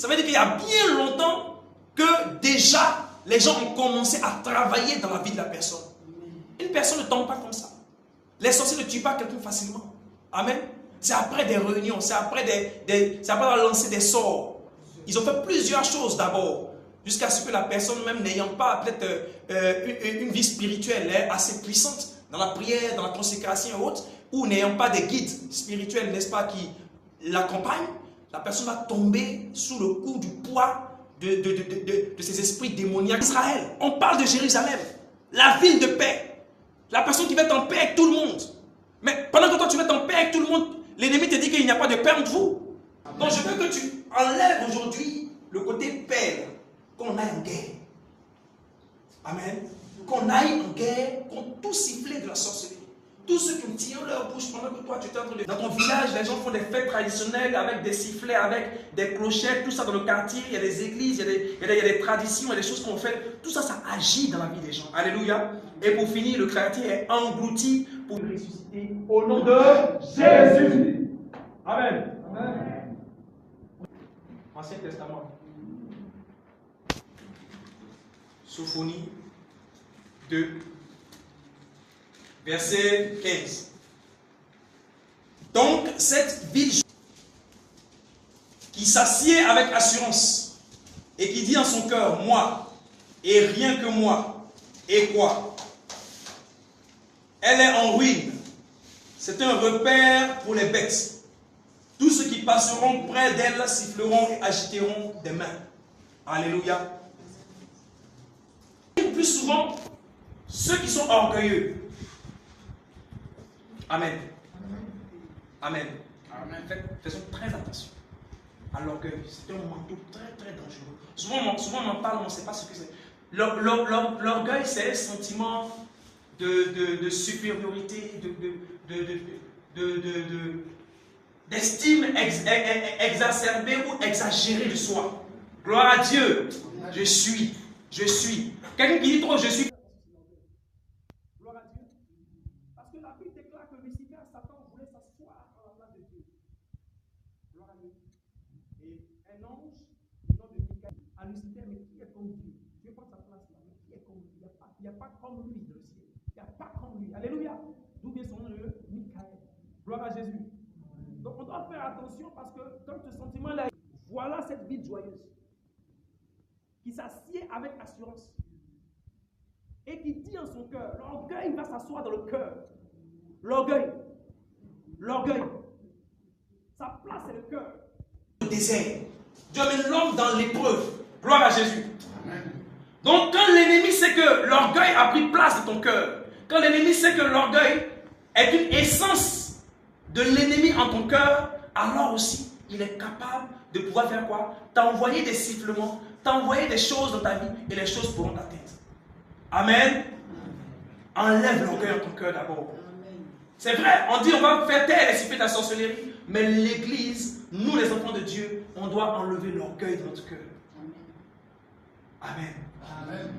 ça veut dire qu'il y a bien longtemps que déjà les gens ont commencé à travailler dans la vie de la personne. Une personne ne tombe pas comme ça. Les sorciers ne tuent pas quelqu'un facilement. Amen. C'est après des réunions, c'est après lancer des sorts. Ils ont fait plusieurs choses d'abord, jusqu'à ce que la personne, même n'ayant pas peut-être une vie spirituelle assez puissante, dans la prière, dans la consécration et autres, ou n'ayant pas des guides spirituels, n'est-ce pas, qui l'accompagnent, la personne va tomber sous le coup du poids de ces esprits démoniaques. Israël, on parle de Jérusalem, la ville de paix, la personne qui va être en paix avec tout le monde. Mais pendant que toi tu vas être en paix avec tout le monde, l'ennemi te dit qu'il n'y a pas de paix entre vous. Donc je veux que tu enlèves aujourd'hui le côté paix, qu'on aille en guerre. Amen. Qu'on aille en guerre contre tout sifflet de la sorcellerie. Tous ceux qui tirent leur bouche pendant que toi tu es en train de... Dans ton village, les gens font des fêtes traditionnelles avec des sifflets, avec des clochettes, tout ça dans le quartier, il y a des églises, il y a des traditions, il y a des choses qu'on fait. Tout ça, ça agit dans la vie des gens. Alléluia. Et pour finir, le quartier est englouti pour ressusciter au nom de Jésus. Amen. Amen. Ancien Testament. Sophonie 2. Verset 15. Donc, cette ville qui s'assied avec assurance et qui dit en son cœur, moi, et rien que moi, et quoi? Elle est en ruine. C'est un repère pour les bêtes. Tous ceux qui passeront près d'elle siffleront et agiteront des mains. Alléluia. Plus souvent, ceux qui sont orgueilleux. Amen. Amen. Amen. Faisons très attention à l'orgueil. C'est un manteau très très dangereux. Souvent on en parle, on ne sait pas ce que c'est. L'orgueil, c'est un sentiment de supériorité, d'estime exacerbée ou exagérée de soi. Gloire à Dieu. Je suis. Quelqu'un qui dit trop je suis. Gloire à Dieu. Parce que la Bible déclare que Lucifer, Satan, voulait s'asseoir à la place de Dieu. Gloire à Dieu. Et un ange, du nom de Michael, à Lucifer, mais qui est comme Dieu? Dieu prend sa place là, mais qui est comme lui? Il n'y a pas comme lui dans le ciel. Il n'y a pas comme lui. Alléluia. D'où vient son nom de Michael. Gloire à Jésus. Donc on doit faire attention parce que comme ce sentiment-là, voilà cette vie joyeuse qui s'assied avec assurance et qui dit en son cœur, l'orgueil va s'asseoir dans le cœur. L'orgueil, sa place est le cœur. Le désert, Dieu met l'homme dans l'épreuve. Gloire à Jésus. Amen. Donc quand l'ennemi sait que l'orgueil a pris place dans ton cœur, quand l'ennemi sait que l'orgueil est une essence de l'ennemi en ton cœur, alors aussi il est capable de pouvoir faire quoi? T'envoyer des sifflements, t'envoyer des choses dans ta vie et les choses pourront t'atteindre. Amen. Enlève l'orgueil en ton cœur d'abord. C'est vrai, on dit on va faire taire les sifflets de la sorcellerie, mais l'Église, nous les enfants de Dieu, on doit enlever l'orgueil de notre cœur. Amen. Amen.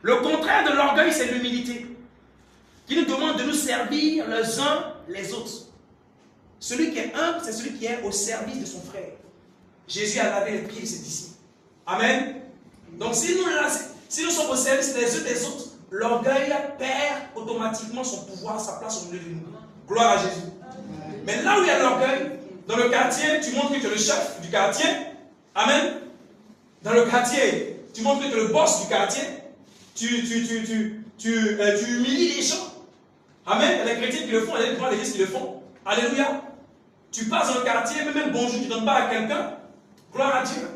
Le contraire de l'orgueil, c'est l'humilité, qui nous demande de nous servir les uns les autres. Celui qui est humble, c'est celui qui est au service de son frère. Jésus a lavé les pieds de ses disciples. Amen. Donc si nous sommes au service les uns des autres, l'orgueil perd automatiquement son pouvoir, sa place au milieu de nous. Gloire à Jésus. Mais là où il y a l'orgueil, dans le quartier, tu montres que tu es le chef du quartier. Amen. Dans le quartier, tu montres que tu es le boss du quartier. Tu humilies les gens. Amen. Il y a des chrétiens qui le font, il y a des gens à l'église qui le font. Alléluia. Tu passes dans le quartier, même bonjour, tu ne donnes pas à quelqu'un. Gloire à Dieu.